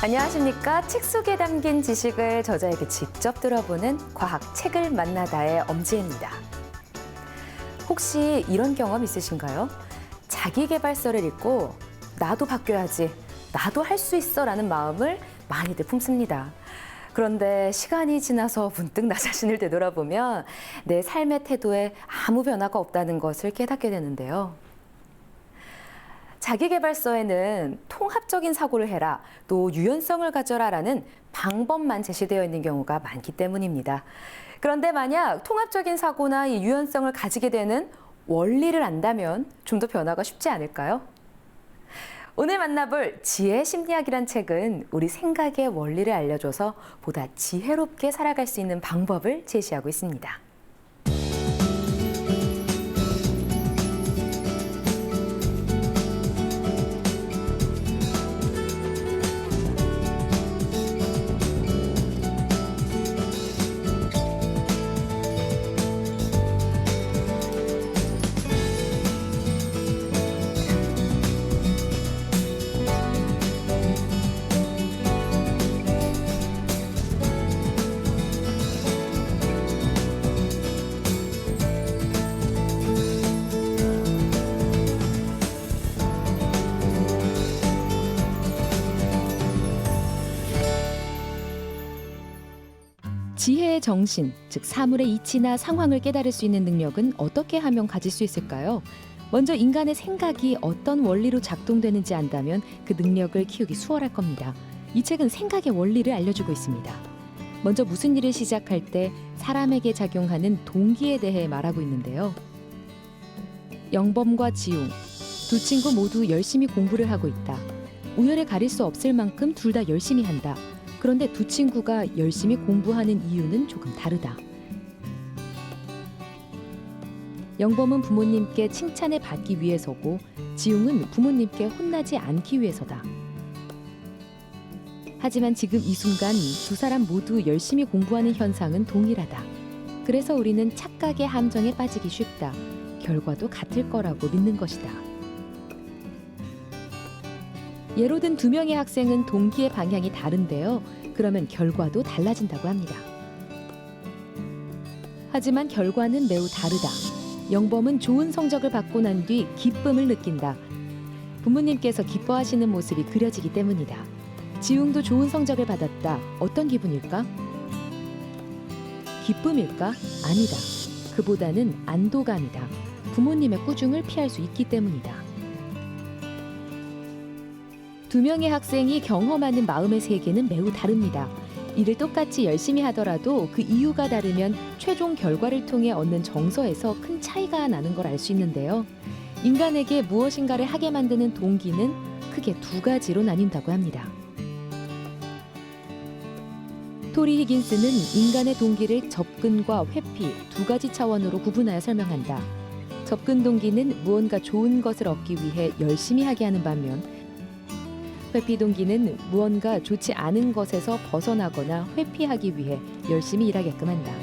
안녕하십니까. 책 속에 담긴 지식을 저자에게 직접 들어보는 과학 책을 만나다의 엄지혜입니다. 혹시 이런 경험 있으신가요? 자기계발서를 읽고 나도 바뀌어야지, 나도 할 수 있어 라는 마음을 많이들 품습니다. 그런데 시간이 지나서 문득 나 자신을 되돌아보면 내 삶의 태도에 아무 변화가 없다는 것을 깨닫게 되는데요. 자기계발서에는 통합적인 사고를 해라, 또 유연성을 가져라라는 방법만 제시되어 있는 경우가 많기 때문입니다. 그런데 만약 통합적인 사고나 이 유연성을 가지게 되는 원리를 안다면 좀 더 변화가 쉽지 않을까요? 오늘 만나볼 지혜 심리학이란 책은 우리 생각의 원리를 알려줘서 보다 지혜롭게 살아갈 수 있는 방법을 제시하고 있습니다. 지혜의 정신, 즉 사물의 이치나 상황을 깨달을 수 있는 능력은 어떻게 하면 가질 수 있을까요? 먼저 인간의 생각이 어떤 원리로 작동되는지 안다면 그 능력을 키우기 수월할 겁니다. 이 책은 생각의 원리를 알려주고 있습니다. 먼저 무슨 일을 시작할 때 사람에게 작용하는 동기에 대해 말하고 있는데요. 영범과 지용, 두 친구 모두 열심히 공부를 하고 있다. 우열을 가릴 수 없을 만큼 둘 다 열심히 한다. 그런데 두 친구가 열심히 공부하는 이유는 조금 다르다. 영범은 부모님께 칭찬을 받기 위해서고 지웅은 부모님께 혼나지 않기 위해서다. 하지만 지금 이 순간 두 사람 모두 열심히 공부하는 현상은 동일하다. 그래서 우리는 착각의 함정에 빠지기 쉽다. 결과도 같을 거라고 믿는 것이다. 예로 든 두 명의 학생은 동기의 방향이 다른데요. 그러면 결과도 달라진다고 합니다. 하지만 결과는 매우 다르다. 영범은 좋은 성적을 받고 난 뒤 기쁨을 느낀다. 부모님께서 기뻐하시는 모습이 그려지기 때문이다. 지웅도 좋은 성적을 받았다. 어떤 기분일까? 기쁨일까? 아니다. 그보다는 안도감이다. 부모님의 꾸중을 피할 수 있기 때문이다. 두 명의 학생이 경험하는 마음의 세계는 매우 다릅니다. 일을 똑같이 열심히 하더라도 그 이유가 다르면 최종 결과를 통해 얻는 정서에서 큰 차이가 나는 걸 알 수 있는데요. 인간에게 무엇인가를 하게 만드는 동기는 크게 두 가지로 나뉜다고 합니다. 토리 히긴스는 인간의 동기를 접근과 회피 두 가지 차원으로 구분하여 설명한다. 접근 동기는 무언가 좋은 것을 얻기 위해 열심히 하게 하는 반면 회피 동기는 무언가 좋지 않은 것에서 벗어나거나 회피하기 위해 열심히 일하게끔 한다.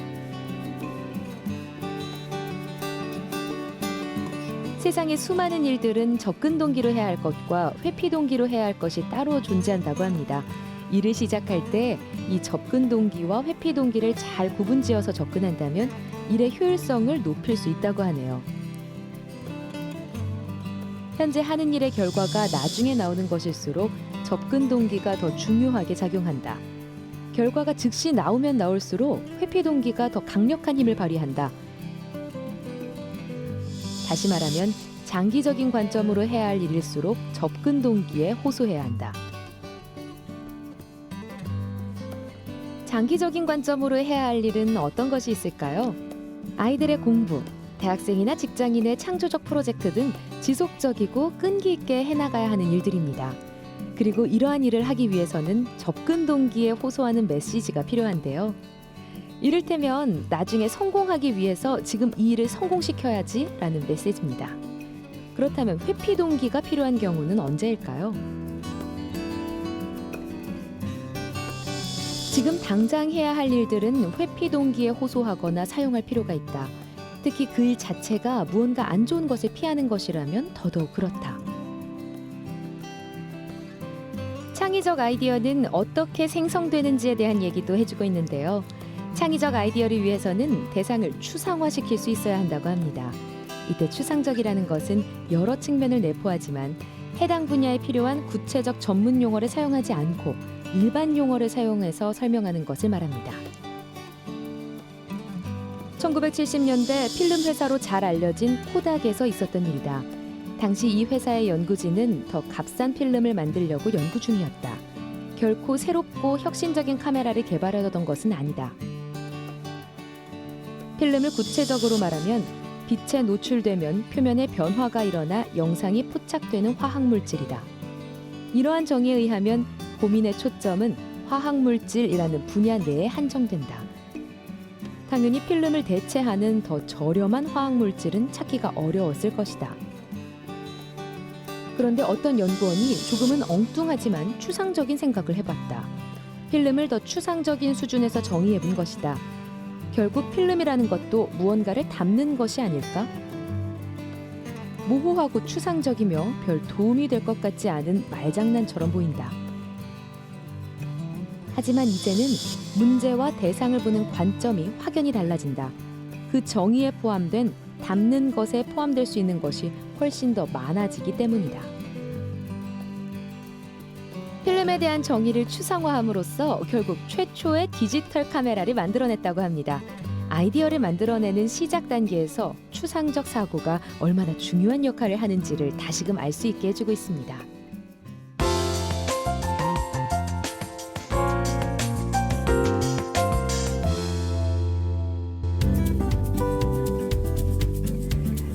세상의 수많은 일들은 접근 동기로 해야 할 것과 회피 동기로 해야 할 것이 따로 존재한다고 합니다. 일을 시작할 때 이 접근 동기와 회피 동기를 잘 구분지어서 접근한다면 일의 효율성을 높일 수 있다고 하네요. 현재 하는 일의 결과가 나중에 나오는 것일수록 접근 동기가 더 중요하게 작용한다. 결과가 즉시 나오면 나올수록 회피 동기가 더 강력한 힘을 발휘한다. 다시 말하면 장기적인 관점으로 해야 할 일일수록 접근 동기에 호소해야 한다. 장기적인 관점으로 해야 할 일은 어떤 것이 있을까요? 아이들의 공부, 대학생이나 직장인의 창조적 프로젝트 등 지속적이고 끈기 있게 해나가야 하는 일들입니다. 그리고 이러한 일을 하기 위해서는 접근 동기에 호소하는 메시지가 필요한데요. 이를테면 나중에 성공하기 위해서 지금 이 일을 성공시켜야지 라는 메시지입니다. 그렇다면 회피 동기가 필요한 경우는 언제일까요? 지금 당장 해야 할 일들은 회피 동기에 호소하거나 사용할 필요가 있다. 특히 그 일 자체가 무언가 안 좋은 것을 피하는 것이라면 더더욱 그렇다. 창의적 아이디어는 어떻게 생성되는지에 대한 얘기도 해주고 있는데요. 창의적 아이디어를 위해서는 대상을 추상화시킬 수 있어야 한다고 합니다. 이때 추상적이라는 것은 여러 측면을 내포하지만 해당 분야에 필요한 구체적 전문 용어를 사용하지 않고 일반 용어를 사용해서 설명하는 것을 말합니다. 1970년대 필름 회사로 잘 알려진 코닥에서 있었던 일이다. 당시 이 회사의 연구진은 더 값싼 필름을 만들려고 연구 중이었다. 결코 새롭고 혁신적인 카메라를 개발하려던 것은 아니다. 필름을 구체적으로 말하면 빛에 노출되면 표면에 변화가 일어나 영상이 포착되는 화학물질이다. 이러한 정의에 의하면 고민의 초점은 화학물질이라는 분야 내에 한정된다. 당연히 필름을 대체하는 더 저렴한 화학물질은 찾기가 어려웠을 것이다. 그런데 어떤 연구원이 조금은 엉뚱하지만 추상적인 생각을 해봤다. 필름을 더 추상적인 수준에서 정의해본 것이다. 결국 필름이라는 것도 무언가를 담는 것이 아닐까? 모호하고 추상적이며 별 도움이 될 것 같지 않은 말장난처럼 보인다. 하지만 이제는 문제와 대상을 보는 관점이 확연히 달라진다. 그 정의에 포함된 담는 것에 포함될 수 있는 것이 훨씬 더 많아지기 때문이다. 필름에 대한 정의를 추상화함으로써 결국 최초의 디지털 카메라를 만들어냈다고 합니다. 아이디어를 만들어내는 시작 단계에서 추상적 사고가 얼마나 중요한 역할을 하는지를 다시금 알 수 있게 해주고 있습니다.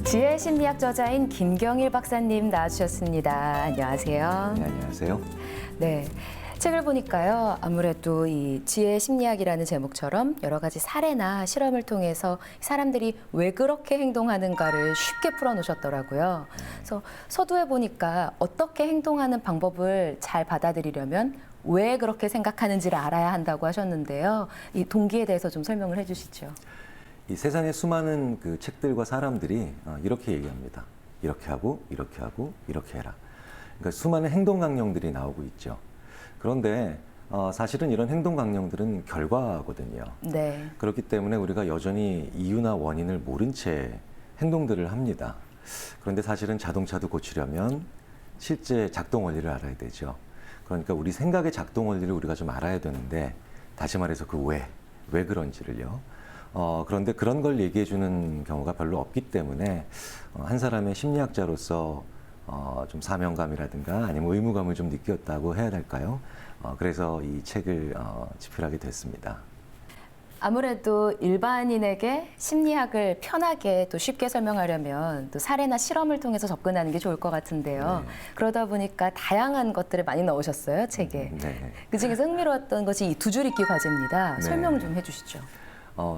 지혜 심리학 저자인 김경일 박사님 나와주셨습니다. 안녕하세요. 네, 안녕하세요. 네. 책을 보니까요, 아무래도 이 지혜 심리학이라는 제목처럼 여러 가지 사례나 실험을 통해서 사람들이 왜 그렇게 행동하는가를 쉽게 풀어놓으셨더라고요. 그래서 서두에 보니까 어떻게 행동하는 방법을 잘 받아들이려면 왜 그렇게 생각하는지를 알아야 한다고 하셨는데요. 이 동기에 대해서 좀 설명을 해주시죠. 이 세상에 수많은 그 책들과 사람들이 이렇게 얘기합니다. 이렇게 하고, 이렇게 해라. 그러니까 수많은 행동 강령들이 나오고 있죠. 그런데 사실은 이런 행동 강령들은 결과거든요. 네. 그렇기 때문에 우리가 여전히 이유나 원인을 모른 채 행동들을 합니다. 그런데 사실은 자동차도 고치려면 실제 작동 원리를 알아야 되죠. 그러니까 우리 생각의 작동 원리를 우리가 좀 알아야 되는데, 다시 말해서 그 왜 그런지를요. 그런데 그런 걸 얘기해 주는 경우가 별로 없기 때문에 한 사람의 심리학자로서 좀 사명감이라든가 아니면 의무감을 좀 느꼈다고 해야 될까요? 그래서 이 책을 집필하게 됐습니다. 아무래도 일반인에게 심리학을 편하게 또 쉽게 설명하려면 또 사례나 실험을 통해서 접근하는 게 좋을 것 같은데요. 네. 그러다 보니까 다양한 것들을 많이 넣으셨어요, 책에. 네. 그중에서 흥미로웠던 것이 이 두 줄 읽기 과제입니다. 네. 설명 좀 해주시죠.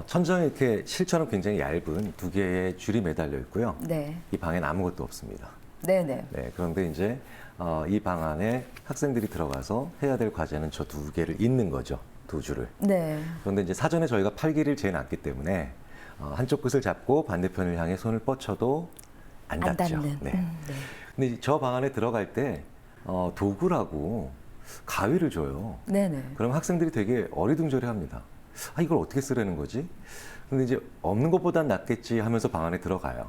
천장에 이렇게 실처럼 굉장히 얇은 두 개의 줄이 매달려 있고요. 네. 이 방엔 아무것도 없습니다. 네네. 네, 그런데 이제 이 방 안에 학생들이 들어가서 해야 될 과제는 저 두 개를 잇는 거죠. 두 줄을. 네. 그런데 이제 사전에 저희가 팔기를 재놨기 때문에 한쪽 끝을 잡고 반대편을 향해 손을 뻗쳐도 안 안 닿죠. 닿는. 네. 네. 근데 저 방 안에 들어갈 때 도구라고 가위를 줘요. 네네. 그럼 학생들이 되게 어리둥절해합니다. 이걸 어떻게 쓰라는 거지? 근데 이제 없는 것보단 낫겠지 하면서 방 안에 들어가요.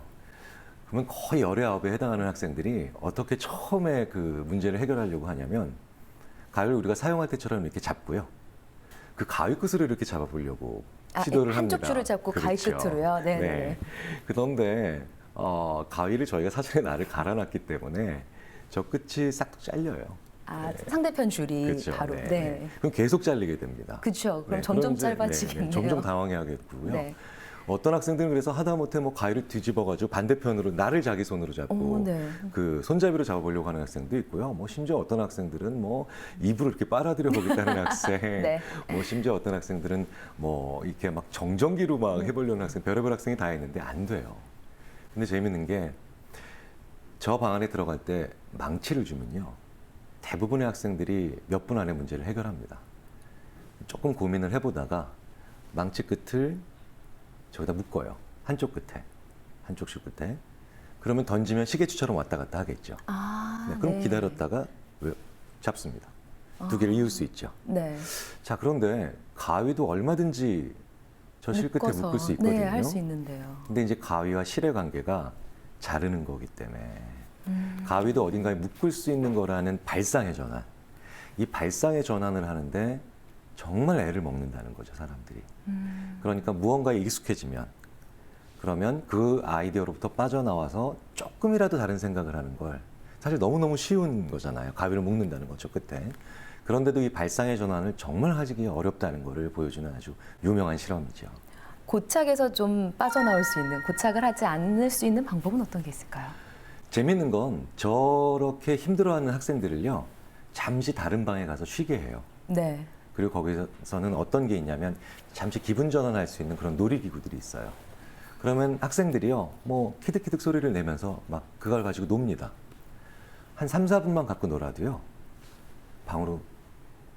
그러면 거의 열의 아홉에 해당하는 학생들이 어떻게 처음에 그 문제를 해결하려고 하냐면, 가위를 우리가 사용할 때처럼 이렇게 잡고요. 그 가위 끝으로 이렇게 잡아보려고 시도를 합니다. 한쪽 줄을 잡고 가위 그렇죠. 끝으로요. 네네. 네. 그런데 가위를 저희가 사전에 날을 갈아놨기 때문에 저 끝이 싹 잘려요. 상대편 줄이 그렇죠. 바로. 네. 네. 그럼 계속 잘리게 됩니다. 그렇죠. 그럼 네, 점점 그럼 이제, 짧아지겠네요. 점점 당황해하겠고요. 네. 어떤 학생들은 그래서 하다못해 뭐 가위를 뒤집어가지고 반대편으로 나를 자기 손으로 잡고 네. 그 손잡이로 잡아보려고 하는 학생도 있고요. 뭐 심지어 어떤 학생들은 뭐 입으로 이렇게 빨아들여 보겠다는 학생, 네. 뭐 심지어 어떤 학생들은 뭐 이렇게 막 정전기로 막 해보려는 학생, 별의별 학생이 다 있는데 안 돼요. 근데 재밌는 게 저 방 안에 들어갈 때 망치를 주면요, 대부분의 학생들이 몇 분 안에 문제를 해결합니다. 조금 고민을 해보다가 망치 끝을 저기다 묶어요. 한쪽 줄 끝에. 그러면 던지면 시계추처럼 왔다 갔다 하겠죠. 네, 그럼 기다렸다가 잡습니다. 두 개를 이을 수 있죠. 네. 자, 그런데 가위도 얼마든지 저 실 끝에 묶어서, 묶을 수 있거든요. 네, 할 수 있는데요. 근데 이제 가위와 실의 관계가 자르는 거기 때문에 가위도 어딘가에 묶을 수 있는 거라는 발상의 전환. 이 발상의 전환을 하는데 정말 애를 먹는다는 거죠, 사람들이. 그러니까 무언가에 익숙해지면 그러면 그 아이디어로부터 빠져나와서 조금이라도 다른 생각을 하는 걸 사실 너무너무 쉬운 거잖아요. 가위를 묶는다는 거죠, 끝에. 그런데도 이 발상의 전환을 정말 하기 어렵다는 거를 보여주는 아주 유명한 실험이죠. 고착에서 좀 빠져나올 수 있는, 고착을 하지 않을 수 있는 방법은 어떤 게 있을까요? 재밌는 건 저렇게 힘들어하는 학생들을요, 잠시 다른 방에 가서 쉬게 해요. 네. 그리고 거기서는 어떤 게 있냐면 잠시 기분 전환할 수 있는 그런 놀이기구들이 있어요. 그러면 학생들이요, 뭐 키득키득 소리를 내면서 막 그걸 가지고 놉니다. 한 3, 4분만 갖고 놀아도요,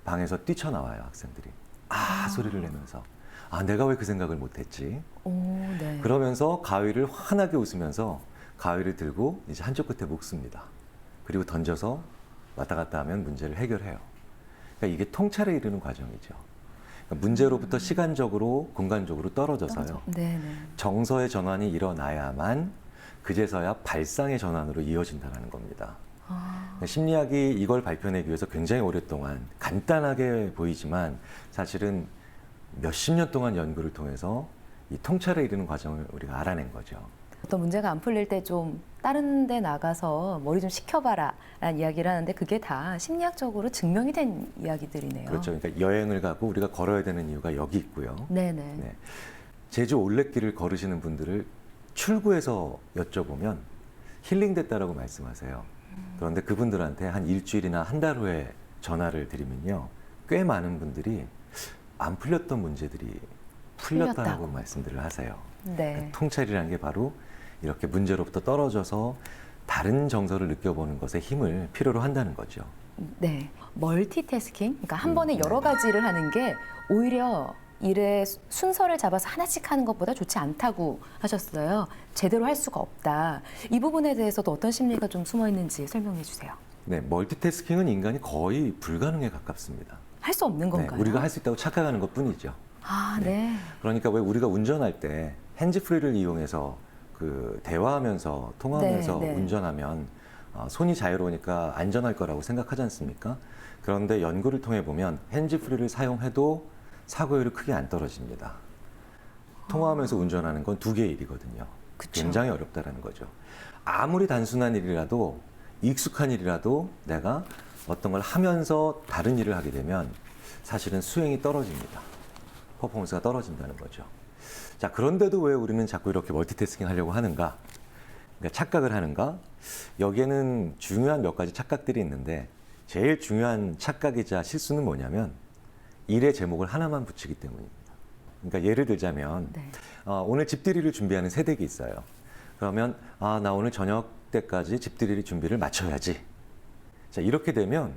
방에서 뛰쳐나와요, 학생들이. 소리를 내면서. 내가 왜 그 생각을 못했지? 오, 네. 그러면서 가위를 환하게 웃으면서 가위를 들고 이제 한쪽 끝에 묶습니다. 그리고 던져서 왔다 갔다 하면 문제를 해결해요. 그러니까 이게 통찰에 이르는 과정이죠. 그러니까 문제로부터 시간적으로, 공간적으로 떨어져서요. 네네. 정서의 전환이 일어나야만 그제서야 발상의 전환으로 이어진다는 겁니다. 그러니까 심리학이 이걸 밝혀내기 위해서 굉장히 오랫동안 간단하게 보이지만 사실은 몇십 년 동안 연구를 통해서 이 통찰에 이르는 과정을 우리가 알아낸 거죠. 어떤 문제가 안 풀릴 때 좀 다른 데 나가서 머리 좀 식혀봐라 라는 이야기를 하는데 그게 다 심리학적으로 증명이 된 이야기들이네요. 그렇죠. 그러니까 여행을 가고 우리가 걸어야 되는 이유가 여기 있고요. 네네. 네. 제주 올레길을 걸으시는 분들을 출구에서 여쭤보면 힐링됐다라고 말씀하세요. 그런데 그분들한테 한 일주일이나 한 달 후에 전화를 드리면요, 꽤 많은 분들이 안 풀렸던 문제들이 풀렸다고 풀렸다고. 말씀들을 하세요. 네. 통찰이라는 게 바로 이렇게 문제로부터 떨어져서 다른 정서를 느껴보는 것에 힘을 필요로 한다는 거죠. 네. 멀티태스킹, 그러니까 한 번에 여러 가지를 하는 게 오히려 일의 순서를 잡아서 하나씩 하는 것보다 좋지 않다고 하셨어요. 제대로 할 수가 없다. 이 부분에 대해서도 어떤 심리가 좀 숨어 있는지 설명해 주세요. 네, 멀티태스킹은 인간이 거의 불가능에 가깝습니다. 할 수 없는 네, 건가요? 우리가 할 수 있다고 착각하는 것뿐이죠. 네. 그러니까 왜 우리가 운전할 때 핸즈프리를 이용해서 그 대화하면서 통화하면서 네, 네. 운전하면 손이 자유로우니까 안전할 거라고 생각하지 않습니까? 그런데 연구를 통해 보면 핸즈프리를 사용해도 사고율이 크게 안 떨어집니다. 통화하면서 운전하는 건 두 개의 일이거든요. 그쵸. 굉장히 어렵다라는 거죠. 아무리 단순한 일이라도, 익숙한 일이라도 내가 어떤 걸 하면서 다른 일을 하게 되면 사실은 수행이 떨어집니다. 퍼포먼스가 떨어진다는 거죠. 자, 그런데도 왜 우리는 자꾸 이렇게 멀티태스킹 하려고 하는가? 그러니까 착각을 하는가? 여기에는 중요한 몇 가지 착각들이 있는데 제일 중요한 착각이자 실수는 뭐냐면 일의 제목을 하나만 붙이기 때문입니다. 그러니까 예를 들자면 네. 오늘 집들이를 준비하는 새댁이 있어요. 그러면 나 오늘 저녁 때까지 집들이 준비를 마쳐야지. 자, 이렇게 되면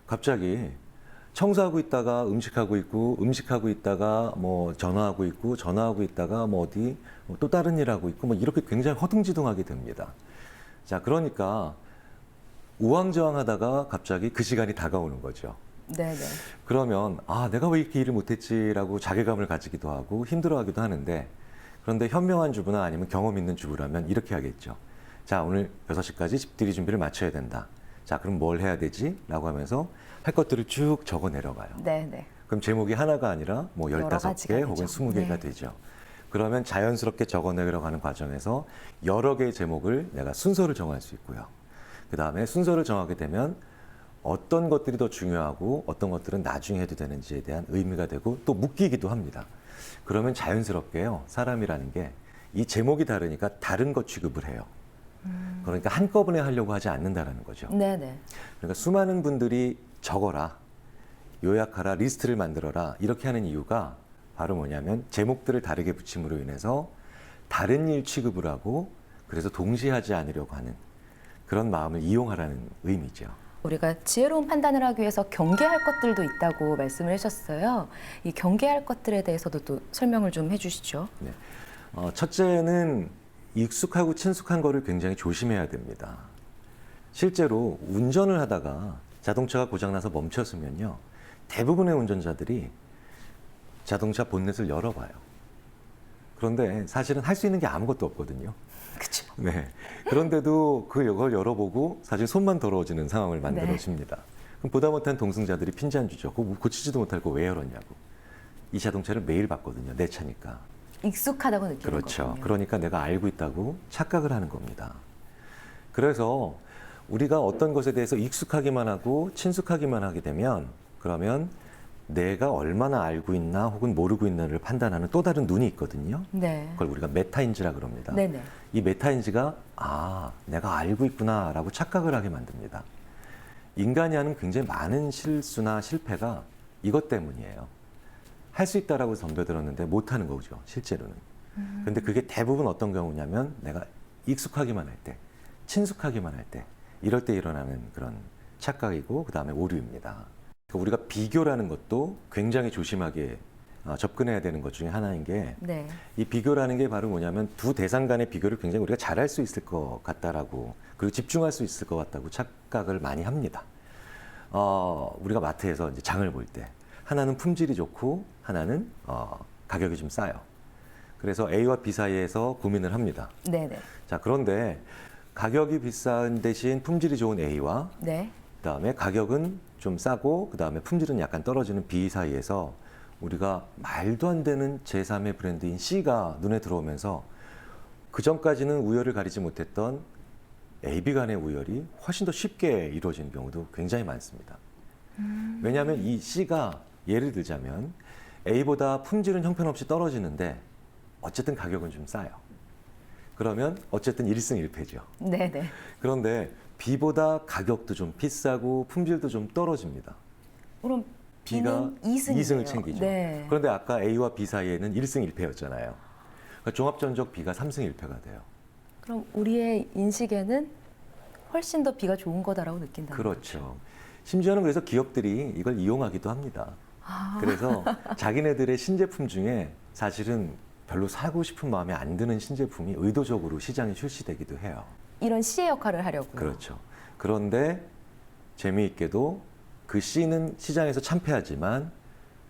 갑자기 청소하고 있다가 음식하고 있고, 음식하고 있다가 뭐 전화하고 있고, 전화하고 있다가 뭐 어디 또 다른 일 하고 있고, 뭐 이렇게 굉장히 허둥지둥하게 됩니다. 자, 그러니까 우왕좌왕하다가 갑자기 그 시간이 다가오는 거죠. 네네. 그러면 내가 왜 이렇게 일을 못했지라고 자괴감을 가지기도 하고 힘들어하기도 하는데, 그런데 현명한 주부나 아니면 경험 있는 주부라면 이렇게 하겠죠. 자, 오늘 6시까지 집들이 준비를 마쳐야 된다. 자, 그럼 뭘 해야 되지? 라고 하면서 할 것들을 쭉 적어 내려가요. 네네. 그럼 제목이 하나가 아니라 뭐 여러 15개 가지가 혹은 되죠. 20개가 네. 되죠. 그러면 자연스럽게 적어 내려가는 과정에서 여러 개의 제목을 내가 순서를 정할 수 있고요. 그 다음에 순서를 정하게 되면 어떤 것들이 더 중요하고 어떤 것들은 나중에 해도 되는지에 대한 의미가 되고 또 묶이기도 합니다. 그러면 자연스럽게요, 사람이라는 게 이 제목이 다르니까 다른 것 취급을 해요. 그러니까 한꺼번에 하려고 하지 않는다는 거죠. 네네. 그러니까 수많은 분들이 적어라, 요약하라, 리스트를 만들어라 이렇게 하는 이유가 바로 뭐냐면 제목들을 다르게 붙임으로 인해서 다른 일 취급을 하고 그래서 동시에 하지 않으려고 하는 그런 마음을 이용하라는 의미죠. 우리가 지혜로운 판단을 하기 위해서 경계할 것들도 있다고 말씀을 하셨어요. 이 경계할 것들에 대해서도 또 설명을 좀 해주시죠. 네. 첫째는 익숙하고 친숙한 거를 굉장히 조심해야 됩니다. 실제로 운전을 하다가 자동차가 고장나서 멈췄으면요. 대부분의 운전자들이 자동차 본넷을 열어봐요. 그런데 사실은 할 수 있는 게 아무것도 없거든요. 그렇죠. 네. 그런데도 그걸 열어보고 사실 손만 더러워지는 상황을 만들어 네. 줍니다. 그럼 보다 못한 동승자들이 핀잔 주죠. 그거 고치지도 못할 거 왜 열었냐고. 이 자동차를 매일 봤거든요. 내 차니까. 익숙하다고 느끼는 그렇죠. 거군요. 그러니까 내가 알고 있다고 착각을 하는 겁니다. 그래서 우리가 어떤 것에 대해서 익숙하기만 하고 친숙하기만 하게 되면 그러면 내가 얼마나 알고 있나 혹은 모르고 있나를 판단하는 또 다른 눈이 있거든요. 네. 그걸 우리가 메타인지라 그럽니다. 네네. 이 메타인지가 내가 알고 있구나라고 착각을 하게 만듭니다. 인간이 하는 굉장히 많은 실수나 실패가 이것 때문이에요. 할 수 있다라고 덤벼들었는데 못하는 거죠, 실제로는. 근데 그게 대부분 어떤 경우냐면 내가 익숙하기만 할 때, 친숙하기만 할 때, 이럴 때 일어나는 그런 착각이고 그 다음에 오류입니다. 그러니까 우리가 비교라는 것도 굉장히 조심하게 접근해야 되는 것 중에 하나인 게 네. 이 비교라는 게 바로 뭐냐면 두 대상 간의 비교를 굉장히 우리가 잘할 수 있을 것 같다라고 그리고 집중할 수 있을 것 같다고 착각을 많이 합니다. 우리가 마트에서 이제 장을 볼 때 하나는 품질이 좋고 하나는 가격이 좀 싸요. 그래서 A와 B 사이에서 고민을 합니다. 네네. 자, 그런데 가격이 비싼 대신 품질이 좋은 A와 네. 그다음에 가격은 좀 싸고 그다음에 품질은 약간 떨어지는 B 사이에서 우리가 말도 안 되는 제3의 브랜드인 C가 눈에 들어오면서 그 전까지는 우열을 가리지 못했던 A, B 간의 우열이 훨씬 더 쉽게 이루어지는 경우도 굉장히 많습니다. 왜냐하면 이 C가 예를 들자면 A보다 품질은 형편없이 떨어지는데 어쨌든 가격은 좀 싸요. 그러면 어쨌든 일승일패죠. 네네. 그런데 B보다 가격도 좀 비싸고 품질도 좀 떨어집니다. 그럼 B가 B는 2승이네요. 2승을 챙기죠. 네. 그런데 아까 A와 B 사이에는 1승 1패였잖아요. 그러니까 종합전적 B가 3승 1패가 돼요. 그럼 우리의 인식에는 훨씬 더 B가 좋은 거다라고 느낀다. 그렇죠. 심지어는 그래서 기업들이 이걸 이용하기도 합니다. 그래서 자기네들의 신제품 중에 사실은 별로 사고 싶은 마음에 안 드는 신제품이 의도적으로 시장에 출시되기도 해요. 이런 C의 역할을 하려고요. 그렇죠. 그런데 재미있게도 그 C는 시장에서 참패하지만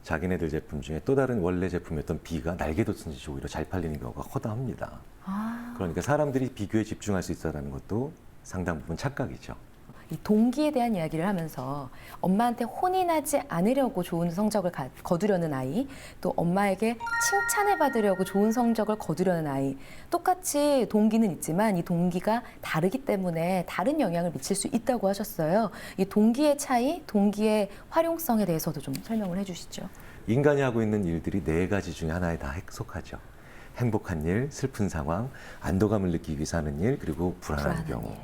자기네들 제품 중에 또 다른 원래 제품이었던 B가 날개 돋친 듯이 오히려 잘 팔리는 경우가 허다합니다. 그러니까 사람들이 비교에 집중할 수 있다는 것도 상당 부분 착각이죠. 이 동기에 대한 이야기를 하면서 엄마한테 혼이 나지 않으려고 좋은 성적을 거두려는 아이, 또 엄마에게 칭찬을 받으려고 좋은 성적을 거두려는 아이, 똑같이 동기는 있지만 이 동기가 다르기 때문에 다른 영향을 미칠 수 있다고 하셨어요. 이 동기의 차이, 동기의 활용성에 대해서도 좀 설명을 해주시죠. 인간이 하고 있는 일들이 네 가지 중에 하나에 다 속하죠. 행복한 일, 슬픈 상황, 안도감을 느끼기 위해서 하는 일, 그리고 불안한 경우. 일.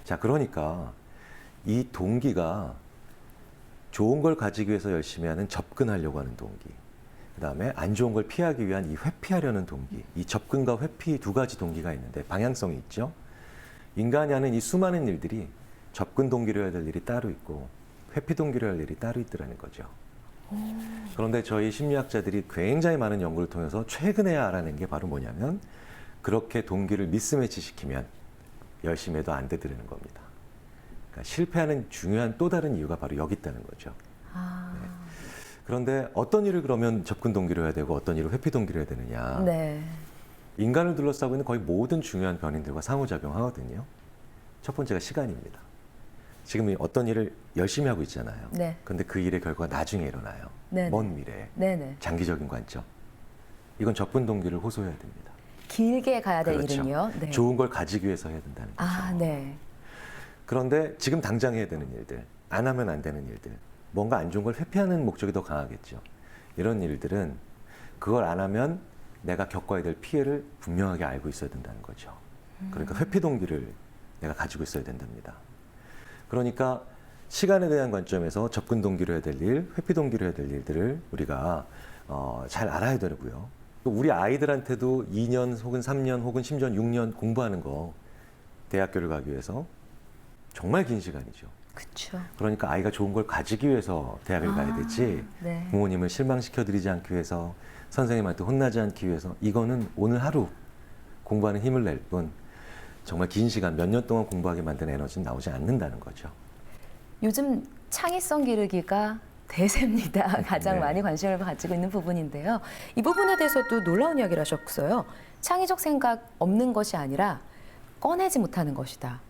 자, 그러니까 이 동기가 좋은 걸 가지기 위해서 열심히 하는 접근하려고 하는 동기, 그 다음에 안 좋은 걸 피하기 위한 이 회피하려는 동기, 이 접근과 회피 두 가지 동기가 있는데 방향성이 있죠. 인간이 하는 이 수많은 일들이 접근 동기로 해야 될 일이 따로 있고 회피 동기로 해야 할 일이 따로 있더라는 거죠. 그런데 저희 심리학자들이 굉장히 많은 연구를 통해서 최근에 알아낸 게 바로 뭐냐면 그렇게 동기를 미스매치 시키면 열심히 해도 안 되더라는 겁니다. 그러니까 실패하는 중요한 또 다른 이유가 바로 여기 있다는 거죠. 네. 그런데 어떤 일을 그러면 접근 동기로 해야 되고 어떤 일을 회피 동기로 해야 되느냐. 네. 인간을 둘러싸고 있는 거의 모든 중요한 변인들과 상호작용하거든요. 첫 번째가 시간입니다. 지금 어떤 일을 열심히 하고 있잖아요. 네. 그런데 그 일의 결과가 나중에 일어나요. 네네. 먼 미래에. 네네. 장기적인 관점. 이건 접근 동기를 호소해야 됩니다. 길게 가야 될 그렇죠. 일은요. 네. 좋은 걸 가지기 위해서 해야 된다는 거죠. 네. 그런데 지금 당장 해야 되는 일들, 안 하면 안 되는 일들, 뭔가 안 좋은 걸 회피하는 목적이 더 강하겠죠. 이런 일들은 그걸 안 하면 내가 겪어야 될 피해를 분명하게 알고 있어야 된다는 거죠. 그러니까 회피 동기를 내가 가지고 있어야 된답니다. 그러니까 시간에 대한 관점에서 접근 동기로 해야 될 일, 회피 동기로 해야 될 일들을 우리가 잘 알아야 되고요. 또 우리 아이들한테도 2년 혹은 3년 혹은 심지어 6년 공부하는 거 대학교를 가기 위해서 정말 긴 시간이죠. 그렇죠. 그러니까 아이가 좋은 걸 가지기 위해서 대학을 가야 되지 네. 부모님을 실망시켜드리지 않기 위해서 선생님한테 혼나지 않기 위해서 이거는 오늘 하루 공부하는 힘을 낼 뿐 정말 긴 시간 몇 년 동안 공부하게 만든 에너지는 나오지 않는다는 거죠. 요즘 창의성 기르기가 대세입니다. 가장 네. 많이 관심을 가지고 있는 부분인데요. 이 부분에 대해서도 놀라운 이야기를 하셨어요. 창의적 생각 없는 것이 아니라 꺼내지 못하는 것이다.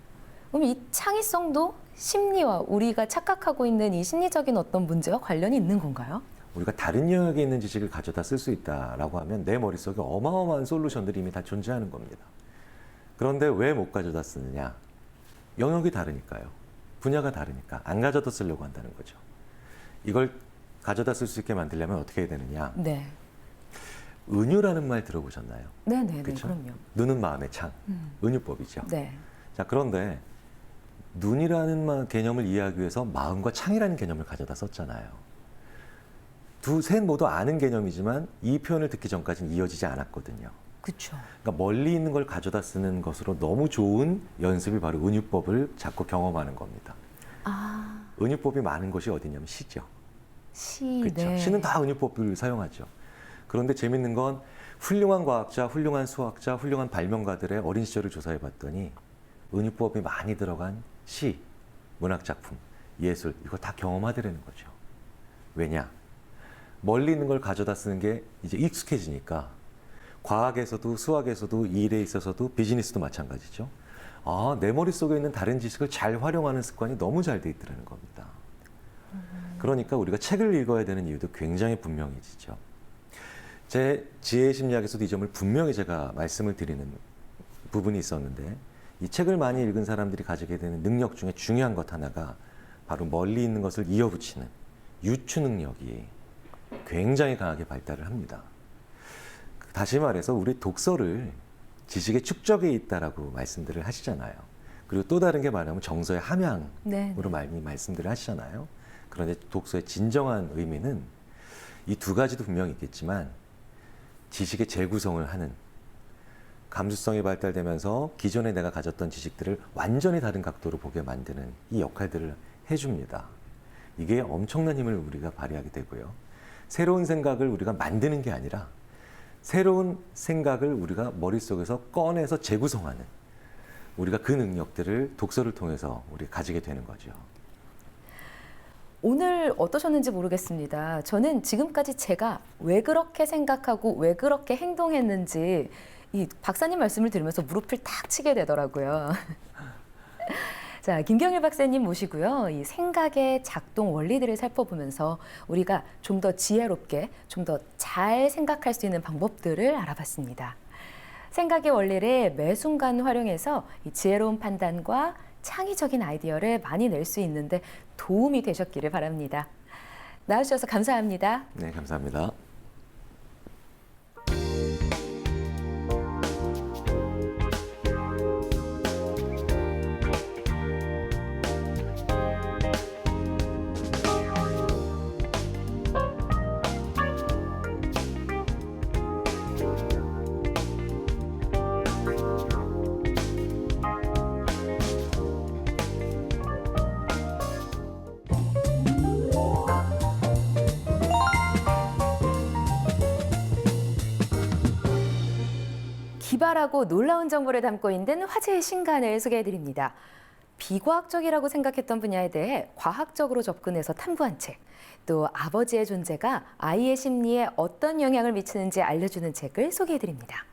그럼 이 창의성도 심리와 우리가 착각하고 있는 이 심리적인 어떤 문제와 관련이 있는 건가요? 우리가 다른 영역에 있는 지식을 가져다 쓸 수 있다라고 하면 내 머릿속에 어마어마한 솔루션들이 이미 다 존재하는 겁니다. 그런데 왜 못 가져다 쓰느냐? 영역이 다르니까요. 분야가 다르니까 안 가져다 쓰려고 한다는 거죠. 이걸 가져다 쓸 수 있게 만들려면 어떻게 해야 되느냐? 네. 은유라는 말 들어보셨나요? 네네네. 그쵸? 그럼요. 눈은 마음의 창. 은유법이죠. 네. 자, 그런데 눈이라는 개념을 이해하기 위해서 마음과 창이라는 개념을 가져다 썼잖아요. 셋 모두 아는 개념이지만 이 표현을 듣기 전까지는 이어지지 않았거든요. 그렇죠. 그러니까 멀리 있는 걸 가져다 쓰는 것으로 너무 좋은 연습이 바로 은유법을 자꾸 경험하는 겁니다. 아, 은유법이 많은 것이 어디냐면 시죠. 시. 그렇죠. 네. 시는 다 은유법을 사용하죠. 그런데 재밌는 건 훌륭한 과학자, 훌륭한 수학자, 훌륭한 발명가들의 어린 시절을 조사해 봤더니 은유법이 많이 들어간 시, 문학작품, 예술 이거 다 경험하더라는 거죠. 왜냐? 멀리 있는 걸 가져다 쓰는 게 이제 익숙해지니까 과학에서도 수학에서도 이 일에 있어서도 비즈니스도 마찬가지죠. 아, 내 머릿속에 있는 다른 지식을 잘 활용하는 습관이 너무 잘 돼 있더라는 겁니다. 그러니까 우리가 책을 읽어야 되는 이유도 굉장히 분명해지죠. 제 지혜 심리학에서도 이 점을 분명히 제가 말씀을 드리는 부분이 있었는데 이 책을 많이 읽은 사람들이 가지게 되는 능력 중에 중요한 것 하나가 바로 멀리 있는 것을 이어붙이는 유추 능력이 굉장히 강하게 발달을 합니다. 다시 말해서 우리 독서를 지식의 축적에 있다라고 말씀들을 하시잖아요. 그리고 또 다른 게 말하면 정서의 함양으로 네. 많이 말씀들을 하시잖아요. 그런데 독서의 진정한 의미는 이 두 가지도 분명히 있겠지만 지식의 재구성을 하는 감수성이 발달되면서 기존에 내가 가졌던 지식들을 완전히 다른 각도로 보게 만드는 이 역할들을 해줍니다. 이게 엄청난 힘을 우리가 발휘하게 되고요. 새로운 생각을 우리가 만드는 게 아니라 새로운 생각을 우리가 머릿속에서 꺼내서 재구성하는 우리가 그 능력들을 독서를 통해서 우리 가지게 되는 거죠. 오늘 어떠셨는지 모르겠습니다. 저는 지금까지 제가 왜 그렇게 생각하고 왜 그렇게 행동했는지 이 박사님 말씀을 들으면서 무릎을 탁 치게 되더라고요. 자, 김경일 박사님 모시고요. 이 생각의 작동 원리들을 살펴보면서 우리가 좀 더 지혜롭게, 좀 더 잘 생각할 수 있는 방법들을 알아봤습니다. 생각의 원리를 매 순간 활용해서 이 지혜로운 판단과 창의적인 아이디어를 많이 낼 수 있는데 도움이 되셨기를 바랍니다. 나와주셔서 감사합니다. 네, 감사합니다. 기발하고 놀라운 정보를 담고 있는 화제의 신간을 소개해드립니다. 비과학적이라고 생각했던 분야에 대해 과학적으로 접근해서 탐구한 책, 또 아버지의 존재가 아이의 심리에 어떤 영향을 미치는지 알려주는 책을 소개해드립니다.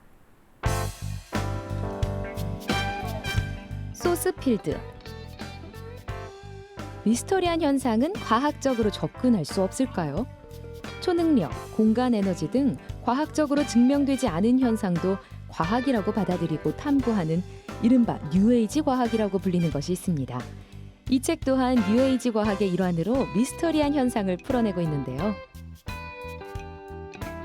소스필드. 미스터리한 현상은 과학적으로 접근할 수 없을까요? 초능력, 공간 에너지 등 과학적으로 증명되지 않은 현상도 과학이라고 받아들이고 탐구하는 이른바 뉴에이지 과학이라고 불리는 것이 있습니다. 이 책 또한 뉴에이지 과학의 일환으로 미스터리한 현상을 풀어내고 있는데요.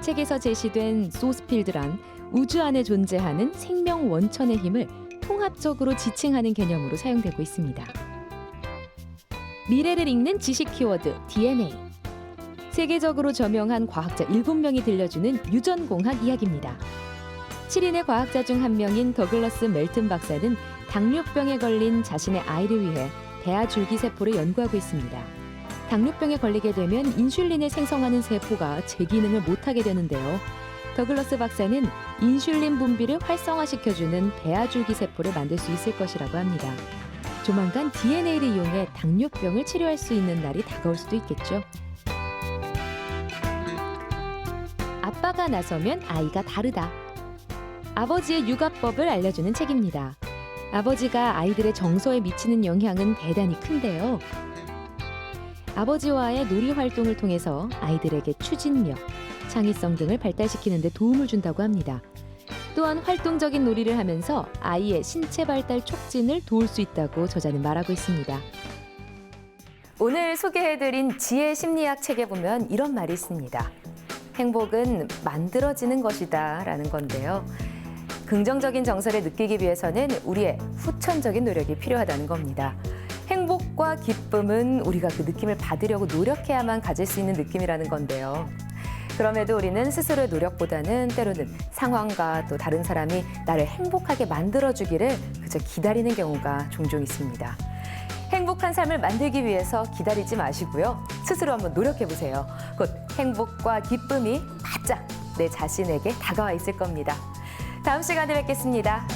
책에서 제시된 소스필드란 우주 안에 존재하는 생명 원천의 힘을 통합적으로 지칭하는 개념으로 사용되고 있습니다. 미래를 읽는 지식 키워드 DNA. 세계적으로 저명한 과학자 7명이 들려주는 유전공학 이야기입니다. 7인의 과학자 중 한 명인 더글러스 멜튼 박사는 당뇨병에 걸린 자신의 아이를 위해 배아 줄기세포를 연구하고 있습니다. 당뇨병에 걸리게 되면 인슐린을 생성하는 세포가 제 기능을 못하게 되는데요. 더글러스 박사는 인슐린 분비를 활성화시켜주는 배아 줄기세포를 만들 수 있을 것이라고 합니다. 조만간 DNA를 이용해 당뇨병을 치료할 수 있는 날이 다가올 수도 있겠죠. 아빠가 나서면 아이가 다르다. 아버지의 육아법을 알려주는 책입니다. 아버지가 아이들의 정서에 미치는 영향은 대단히 큰데요. 아버지와의 놀이 활동을 통해서 아이들에게 추진력, 창의성 등을 발달시키는 데 도움을 준다고 합니다. 또한 활동적인 놀이를 하면서 아이의 신체 발달 촉진을 도울 수 있다고 저자는 말하고 있습니다. 오늘 소개해드린 지혜 심리학 책에 보면 이런 말이 있습니다. 행복은 만들어지는 것이다 라는 건데요. 긍정적인 정서를 느끼기 위해서는 우리의 후천적인 노력이 필요하다는 겁니다. 행복과 기쁨은 우리가 그 느낌을 받으려고 노력해야만 가질 수 있는 느낌이라는 건데요. 그럼에도 우리는 스스로의 노력보다는 때로는 상황과 또 다른 사람이 나를 행복하게 만들어주기를 그저 기다리는 경우가 종종 있습니다. 행복한 삶을 만들기 위해서 기다리지 마시고요. 스스로 한번 노력해보세요. 곧 행복과 기쁨이 바짝 내 자신에게 다가와 있을 겁니다. 다음 시간에 뵙겠습니다.